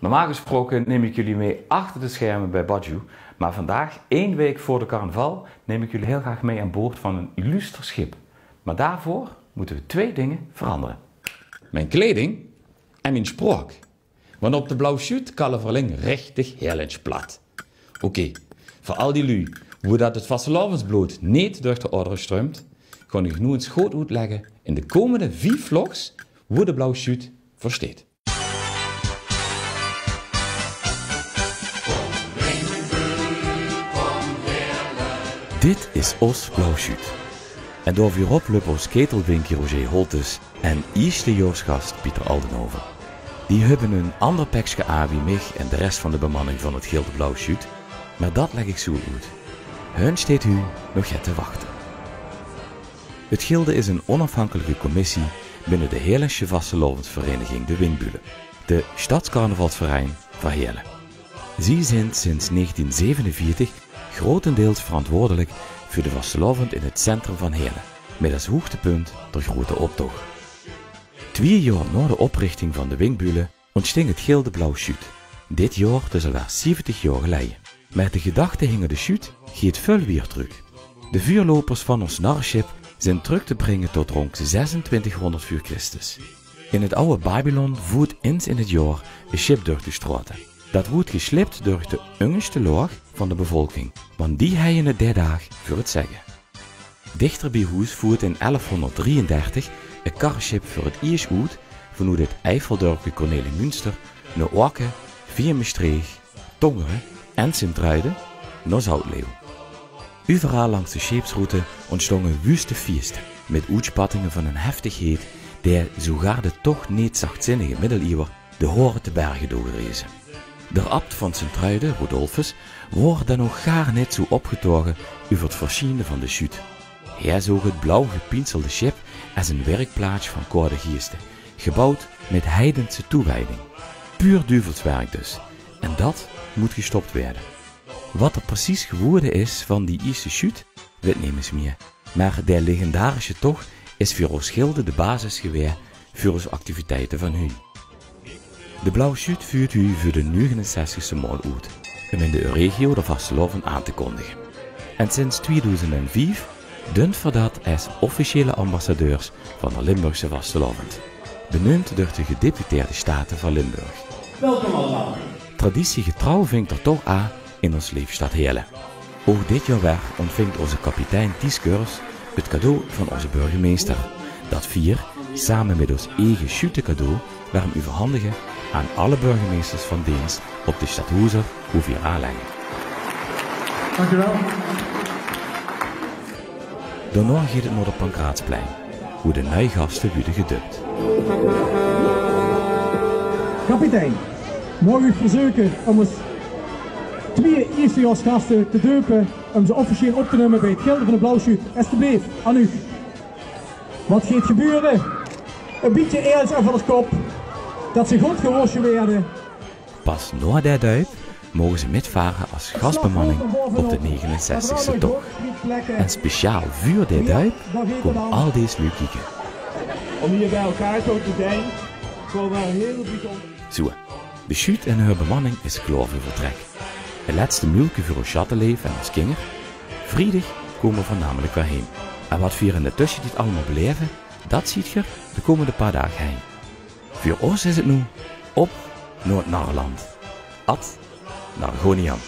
Normaal gesproken neem ik jullie mee achter de schermen bij Baju, maar vandaag, 1 week voor de carnaval, neem ik jullie heel graag mee aan boord van een illuster schip. Maar daarvoor moeten we 2 dingen veranderen. Mijn kleding en mijn spraak. Want op de blauwe chute kalverling richtig heerlijk plat. Oké, voor al die lui, hoe dat het vastelavondsbloed niet door de oren stroomt, ga ik nu eens goed uitleggen in de komende 4 vlogs hoe de blauwe chute versteht. Dit is ons blauwe chute. En door hierop loopt ons ketelwinkie Roger Holtes en eerstejaarsgast Pieter Aldenhoven. Die hebben een ander pakje aan wie mij en de rest van de bemanning van het Gilde Blauwe Chute, maar dat leg ik zo uit. Hun steekt u nog te wachten. Het Gilde is een onafhankelijke commissie binnen de Heerlijkse vastelavondsvereniging De Windbulen, de Stadscarnavalsverein van Heerlen. Zij zijn sinds 1947 grotendeels verantwoordelijk voor de vastelavond in het centrum van Heerlen, met als hoogtepunt de grote optocht. 2 jaar na de oprichting van de Windbulen ontsting het Gilde Blauwe Chute. Dit jaar dus alweer 70 jaar geleden. Met de gedachte hingen de chute gaat veel weer terug. De vuurlopers van ons narrenschip zijn terug te brengen tot rond 2600 voor Christus. In het oude Babylon voert eens in het jaar een schip door de straten. Dat wordt geslept door de jongste laag van de bevolking, want die hebben het 3 dagen voor het zeggen. Dichter bij huis voert in 1133 een karreschip voor het eerst uit vanuit het Eifeldorpje Cornelimünster naar Aken, via Maastricht, Tongeren en Sint-Truiden naar Zoutleeuw. Overal langs de scheepsroute ontstonden woeste feesten met uitspattingen van een heftigheid die zogar de toch niet zachtzinnige middeleeuwen de horen te bergen doorrezen. De abt van Sint-Truiden, Rodolphus, wordt dan nog gaar net zo opgetogen over het verschijnen van de chute. Hij zag het blauw gepinselde schip als een werkplaats van koude geesten, gebouwd met heidense toewijding. Puur duivelswerk dus, en dat moet gestopt werden. Wat er precies geworden is van die eerste chute, weet niemand meer, maar de legendarische tocht is voor ons Gilde de basis geweest voor onze activiteiten van nu. De Blauwe Chute vuurt u voor de 69e maal uit, om in de regio de vastelavond aan te kondigen. En sinds 2005 dunt we dat als officiële ambassadeurs van de Limburgse vastelavond, benoemd door de gedeputeerde staten van Limburg. Welkom allemaal. Traditiegetrouw vinkt er toch aan in ons leefstad Heerlen. Ook dit jaar weer ontvangt onze kapitein Ties Keurs het cadeau van onze burgemeester, dat 4, samen met ons eigen chute cadeau, werden overhandigen aan alle burgemeesters van dienst op de Stadhuizer hoeveel aanleggen. Dank u wel. Daarna gaat het naar de Pankraatsplein, hoe de nieuwe gasten worden gedubt. Kapitein, mag u verzoeken om ons 2 eerstejaarsgasten te deupen om ze officieel op te nemen bij het Gilde van de Blauwe Chute. Alsjeblieft, aan u. Wat gaat gebeuren? Een beetje eerlijk over de kop, dat ze goed gewassen werden. Pas na de duip mogen ze metvaren als gastbemanning op de 69e tocht. En speciaal voor de duip komen al deze lui kijken. Om hier bij elkaar zo te zijn, gewoon wel heel bijzonder. Zo, de chute en haar bemanning is klaar voor vertrek. Het laatste mulke voor ons chatteleef en ons kinger. Vrijdag komen we voornamelijk weer heen. En wat we in de tussentijd allemaal beleven, dat ziet je de komende paar dagen heen. Voor ons is het nu op naar het Narreland. Ad naar Gonian.